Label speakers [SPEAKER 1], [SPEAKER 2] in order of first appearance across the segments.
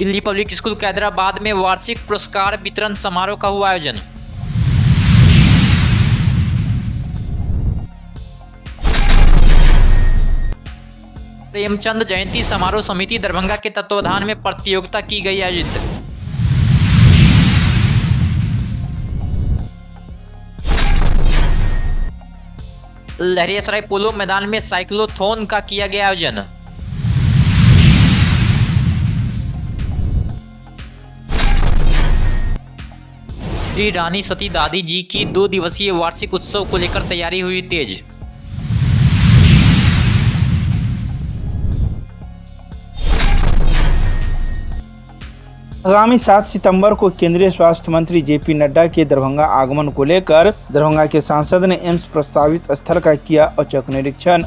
[SPEAKER 1] Delhi public school कैदराबाद में वार्षिक पुरस्कार वितरण समारोह का हुआ आयोजन। प्रेमचंद जयंती समारोह समिति दरभंगा के तत्वावधान में प्रतियोगिता की गई आयोजित। लहरियासराय पोलो मैदान में साइक्लोथॉन का किया गया आयोजन। श्री रानी सती दादी जी की 2 दिवसीय वार्षिक उत्सव को लेकर तैयारी हुई तेज।
[SPEAKER 2] आगामी 7 सितंबर को केंद्रीय स्वास्थ्य मंत्री जेपी नड्डा के दरभंगा आगमन को लेकर दरभंगा के सांसद ने एम्स प्रस्तावित स्थल का किया औचक निरीक्षण।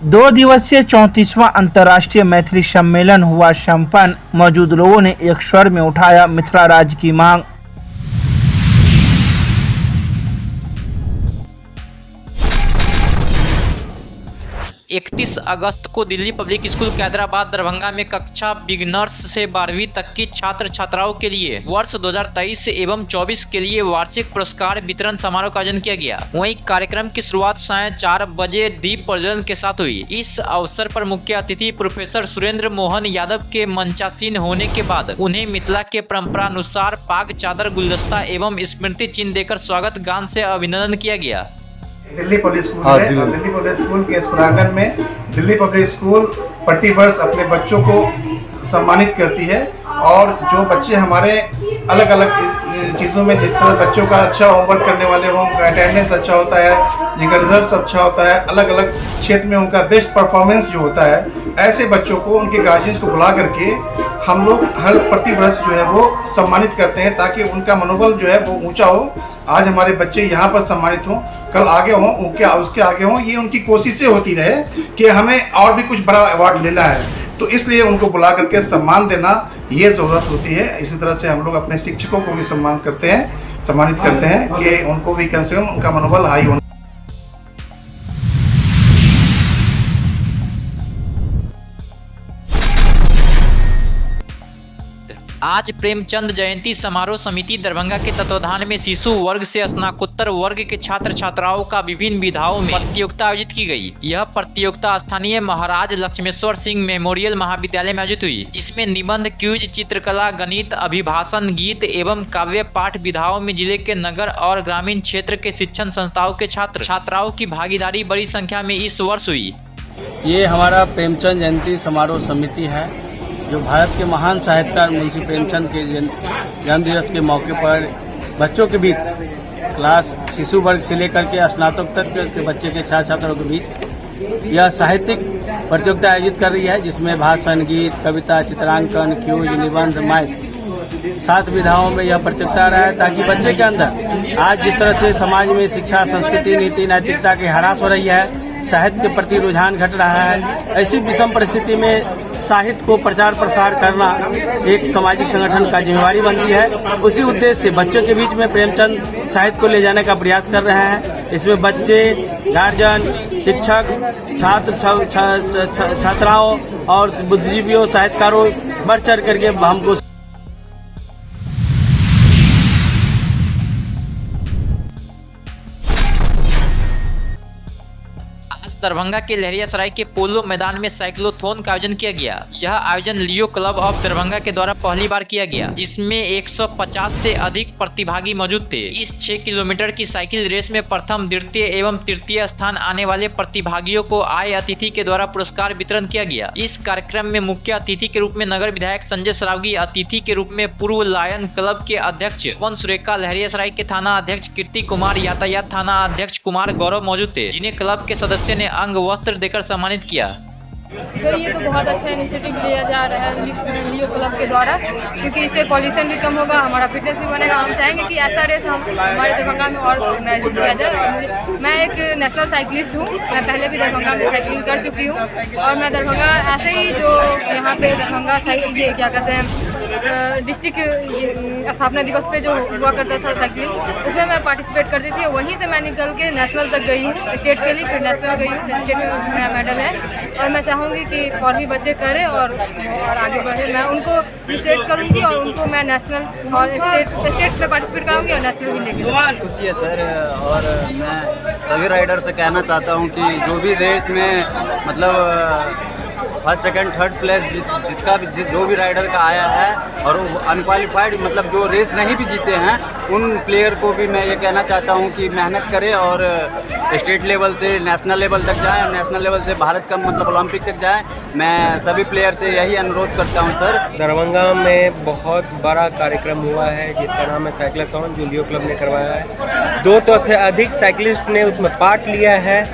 [SPEAKER 2] दो दिवसीय 34वां अंतर्राष्ट्रीय मैथिली सम्मेलन हुआ संपन्न। मौजूद लोगों ने एक स्वर में उठाया मिथिला राज्य की मांग।
[SPEAKER 1] इकतीस अगस्त को दिल्ली पब्लिक स्कूल कैदराबाद दरभंगा में कक्षा बिगिनर्स से 12वीं तक की छात्र छात्राओं के लिए वर्ष 2023 एवं 24 के लिए वार्षिक पुरस्कार वितरण समारोह का आयोजन किया गया। वहीं कार्यक्रम की शुरुआत सायं 4 बजे दीप प्रज्वलन के साथ हुई। इस अवसर पर मुख्य अतिथि प्रोफेसर सुरेंद्र मोहन यादव के मंचासीन होने के बाद उन्हें मिथिला के परंपरानुसार पाग चादर गुलदस्ता एवं स्मृति चिन्ह देकर स्वागत गान से अभिनंदन किया गया।
[SPEAKER 3] दिल्ली पब्लिक स्कूल है और दिल्ली पब्लिक स्कूल के इस प्रांगण में दिल्ली पब्लिक स्कूल प्रतिवर्ष अपने बच्चों को सम्मानित करती है और जो बच्चे हमारे अलग अलग चीज़ों में जिस तरह बच्चों का अच्छा होमवर्क करने वाले हों, उनका अटेंडेंस अच्छा होता है, जिनका रिजल्ट अच्छा होता है, अलग अलग क्षेत्र में उनका बेस्ट परफॉर्मेंस जो होता है, ऐसे बच्चों को उनके गार्जियंस को बुला करके हम लोग हर प्रतिवर्ष जो है वो सम्मानित करते हैं ताकि उनका मनोबल जो है वो ऊँचा हो। आज हमारे बच्चे यहाँ पर सम्मानित हों, कल आगे हों, उसके आगे हों, ये उनकी कोशिशें होती रहे कि हमें और भी कुछ बड़ा अवार्ड लेना है, तो इसलिए उनको बुला करके सम्मान देना ये ज़रूरत होती है। इसी तरह से हम लोग अपने शिक्षकों को भी सम्मानित करते हैं कि उनको भी कम से कम उनका मनोबल हाई होना।
[SPEAKER 1] आज प्रेमचंद जयंती समारोह समिति दरभंगा के तत्वावधान में शिशु वर्ग से स्नातकोत्तर वर्ग के छात्र छात्राओं का विभिन्न विधाओं में प्रतियोगिता आयोजित की गई। यह प्रतियोगिता स्थानीय महाराज लक्ष्मेश्वर सिंह मेमोरियल महाविद्यालय में आयोजित हुई, जिसमें निबंध, क्विज, चित्रकला, गणित, अभिभाषण, गीत एवं काव्य पाठ विधाओं में जिले के नगर और ग्रामीण क्षेत्र के शिक्षण संस्थाओं के छात्र छात्राओं की भागीदारी बड़ी संख्या में इस वर्ष हुई।
[SPEAKER 4] ये हमारा प्रेमचंद जयंती समारोह समिति है जो भारत के महान साहित्यकार मुंशी प्रेमचंद के जन्म दिवस के मौके पर बच्चों के बीच क्लास शिशु वर्ग से लेकर के स्नातकोत्तर के बच्चे के छात्र छात्राओं के बीच यह साहित्यिक प्रतियोगिता आयोजित कर रही है, जिसमें भाषण, गीत, कविता, चित्रांकन, क्विज, निबंध, माइक 7 विधाओं में यह प्रतियोगिता रहा है ताकि बच्चे के अंदर आज जिस तरह से समाज में शिक्षा, संस्कृति, नीति, नैतिकता की ह्रास हो रही है, साहित्य के प्रति रुझान घट रहा है, ऐसी विषम परिस्थिति में साहित्य को प्रचार प्रसार करना एक सामाजिक संगठन का जिम्मेवारी बनती है। उसी उद्देश्य से बच्चों के बीच में प्रेमचंद साहित्य को ले जाने का प्रयास कर रहे हैं। इसमें बच्चे, गार्जियन, शिक्षक, छात्राओं और बुद्धिजीवियों, साहित्यकारों बढ़ चढ़ करके हमको
[SPEAKER 1] दरभंगा के लहरियासराय के पोलो मैदान में साइक्लोथॉन का आयोजन किया गया। यह आयोजन लियो क्लब ऑफ दरभंगा के द्वारा पहली बार किया गया, जिसमें 150 से अधिक प्रतिभागी मौजूद थे। इस 6 किलोमीटर की साइकिल रेस में प्रथम, द्वितीय एवं तृतीय स्थान आने वाले प्रतिभागियों को आए अतिथि के द्वारा पुरस्कार वितरण किया गया। इस कार्यक्रम में मुख्य अतिथि के रूप में नगर विधायक संजय सरावगी, अतिथि के रूप में पूर्व लायन क्लब के अध्यक्ष वन सुरेखा, लहरियासराय के थाना अध्यक्ष कीर्ति कुमार, यातायात थाना अध्यक्ष कुमार गौरव मौजूद थे, जिन्हें क्लब के सदस्य ने अंग वस्त्र देकर सम्मानित किया।
[SPEAKER 5] तो ये तो बहुत अच्छा इनिशिएटिव लिया जा रहा है लियो क्लब के द्वारा, क्योंकि इससे पॉल्यूशन भी कम होगा, हमारा फिटनेस भी बनेगा। हम चाहेंगे कि ऐसा रेस हम हमारे दरभंगा में और ऑर्गेनाइज किया जाए। मैं एक नेशनल साइकिलिस्ट हूँ, मैं पहले भी दरभंगा में साइकिलिंग कर चुकी हूँ और मैं दरभंगा ऐसे ही जो यहाँ पे दरभंगा ये क्या कहते हैं डिस्ट्रिक्ट स्थापना दिवस पे जो हुआ करता था साइकिलिंग, उसमें मैं पार्टिसिपेट करती थी। वहीं से मैं निकल के नेशनल तक गई हूँ, स्टेट के लिए, फिर नेशनल गई हूँ। स्टेट में मेरा मेडल है और मैं चाहूँगी कि और भी बच्चे करें और आगे बढ़े। मैं उनको रिसेट करूँगी और उनको मैं नेशनल और स्टेट में पार्टिसिपेट कराऊँगी और नेशनल भी लेके।
[SPEAKER 4] खुशी है सर, और मैं सभी राइडर से कहना चाहता हूँ कि जो भी रेस में मतलब फर्स्ट सेकंड थर्ड प्लेस जिसका भी जो भी राइडर का आया है और वो अनक्वालिफाइड मतलब जो रेस नहीं भी जीते हैं, उन प्लेयर को भी मैं ये कहना चाहता हूँ कि मेहनत करें और स्टेट लेवल से नेशनल लेवल तक जाएं और नेशनल लेवल से भारत का मतलब ओलंपिक तक जाएं। मैं सभी प्लेयर से यही अनुरोध करता हूँ सर।
[SPEAKER 6] दरभंगा में बहुत बड़ा कार्यक्रम हुआ है जिसका नाम है साइक्लोथॉन, जो लियो क्लब ने करवाया है। 200 से अधिक साइकिलिस्ट ने उसमें पार्ट लिया है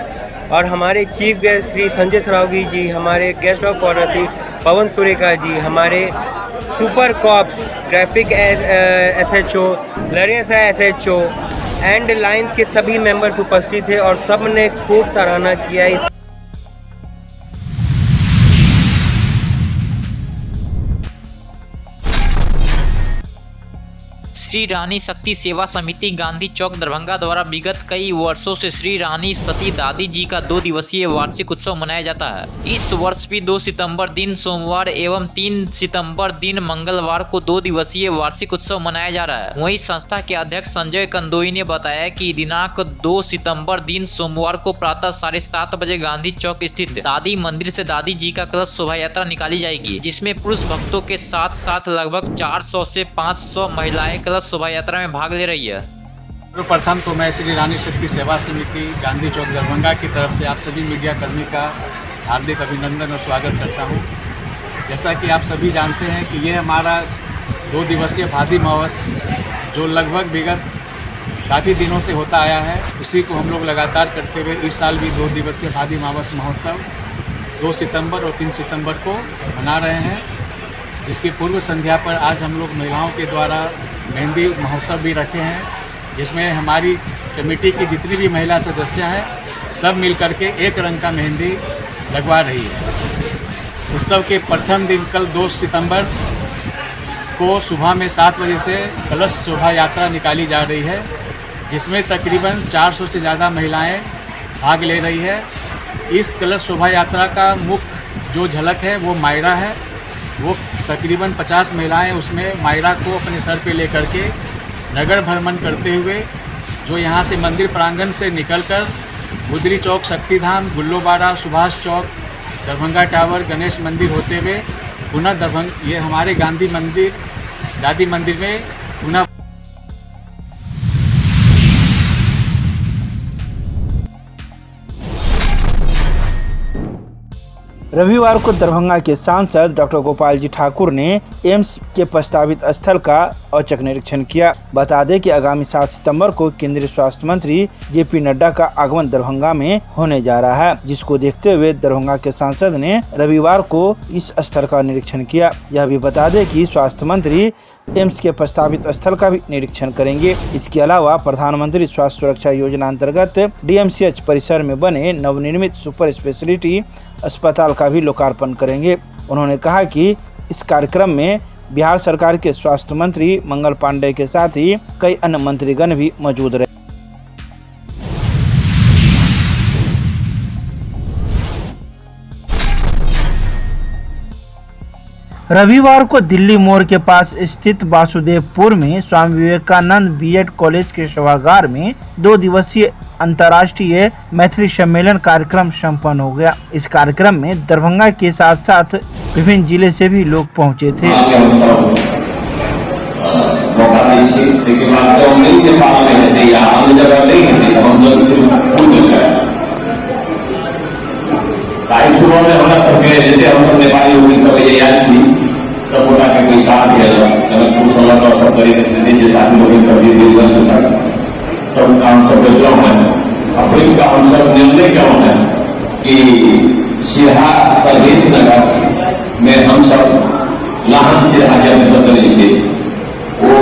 [SPEAKER 6] और हमारे चीफ गेस्ट श्री संजय सरावगी जी, हमारे guest of honour Shri Pawan Surekha ji, हमारे सुपर कॉप्स ट्रैफिक SHO, लरेंसा SHO एंड लाइन्स के सभी मेंबर्स उपस्थित थे और सब ने खूब सराहना किया।
[SPEAKER 1] श्री रानी शक्ति सेवा समिति गांधी चौक दरभंगा द्वारा विगत कई वर्षों से श्री रानी सती दादी जी का 2 दिवसीय वार्षिक उत्सव मनाया जाता है। इस वर्ष भी 2 सितंबर दिन सोमवार एवं 3 सितंबर दिन मंगलवार को 2 दिवसीय वार्षिक उत्सव मनाया जा रहा है। वहीं संस्था के अध्यक्ष संजय कंदोई ने बताया कि दिनांक 2 सितंबर दिन सोमवार को प्रातः 7:30 बजे गांधी चौक स्थित दादी मंदिर से दादी जी का कलश शोभा यात्रा निकाली जाएगी, जिसमें पुरुष भक्तों के साथ साथ लगभग 400 से 500 महिलाएं कलश शोभा यात्रा में भाग ले रही है।
[SPEAKER 7] प्रथम तो मैं श्री रानी शक्ति सेवा समिति गांधी चौक दरभंगा की तरफ से आप सभी मीडिया कर्मी का हार्दिक अभिनंदन और स्वागत करता हूं। जैसा कि आप सभी जानते हैं कि ये हमारा 2 दिवसीय भादी महोत्सव जो लगभग विगत काफ़ी दिनों से होता आया है, उसी को हम लोग लगातार करते हुए इस साल भी 2 दिवसीय भादी महोत्सव 2 सितंबर और 3 सितंबर को मना रहे हैं, जिसकी पूर्व संध्या पर आज हम लोग महिलाओं के द्वारा मेहंदी महोत्सव भी रखे हैं, जिसमें हमारी कमेटी की जितनी भी महिला सदस्य हैं सब मिल करके एक रंग का मेहंदी लगवा रही है। उत्सव के प्रथम दिन कल 2 सितंबर को सुबह में 7 बजे से कलश शोभा यात्रा निकाली जा रही है, जिसमें तकरीबन 400 से ज़्यादा महिलाएं भाग ले रही है। इस कलश शोभा यात्रा का मुख्य जो झलक है वो मायरा है। वो तकरीबन 50 महिलाएं उसमें मायरा को अपने सर पे लेकर के नगर भ्रमण करते हुए जो यहाँ से मंदिर प्रांगण से निकलकर गुदरी चौक, शक्तिधाम, गुल्लोबाड़ा, सुभाष चौक, दरभंगा टावर, गणेश मंदिर होते हुए पुनः दरभंगा ये हमारे गांधी मंदिर दादी मंदिर में पुनः
[SPEAKER 2] रविवार को दरभंगा के सांसद डॉक्टर गोपाल जी ठाकुर ने एम्स के प्रस्तावित स्थल का औचक निरीक्षण किया। बता दें कि आगामी 7 सितंबर को केंद्रीय स्वास्थ्य मंत्री JP नड्डा का आगमन दरभंगा में होने जा रहा है, जिसको देखते हुए दरभंगा के सांसद ने रविवार को इस स्थल का निरीक्षण किया। यह भी बता दें कि स्वास्थ्य मंत्री एम्स के प्रस्तावित स्थल का भी निरीक्षण करेंगे। इसके अलावा प्रधानमंत्री स्वास्थ्य सुरक्षा योजना अंतर्गत DMCH परिसर में बने नवनिर्मित सुपर स्पेशलिटी अस्पताल का भी लोकार्पण करेंगे। उन्होंने कहा कि इस कार्यक्रम में बिहार सरकार के स्वास्थ्य मंत्री मंगल पांडेय के साथ ही कई अन्य मंत्रीगण भी मौजूद रहे। रविवार को दिल्ली मोड़ के पास स्थित वासुदेवपुर में स्वामी विवेकानंद B.Ed कॉलेज के सभागार में 2 दिवसीय अंतर्राष्ट्रीय मैथिली सम्मेलन कार्यक्रम संपन्न हो गया। इस कार्यक्रम में दरभंगा के साथ साथ विभिन्न जिले से भी लोग पहुंचे थे।
[SPEAKER 8] सपोर्टा के कोई साथ है सब काम सब जो है अप्रैल का हम सब निर्णय क्या होना है कि सिरहा प्रदेश नगर में हम सब लाहन सिरहा जब से वो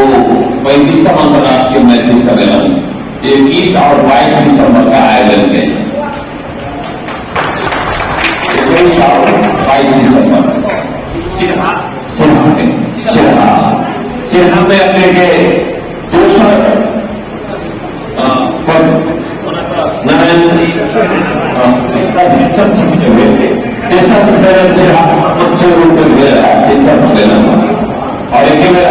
[SPEAKER 8] 35वां अंतर्राष्ट्रीय मैथिली सम्मेलन 21 और 22 दिसंबर का आयोजन किया। 21 और 22 दिसंबर सिरहा में अपने के दूसरा नारायण हुए थे ऐसा से रूप में गया और एक मेरा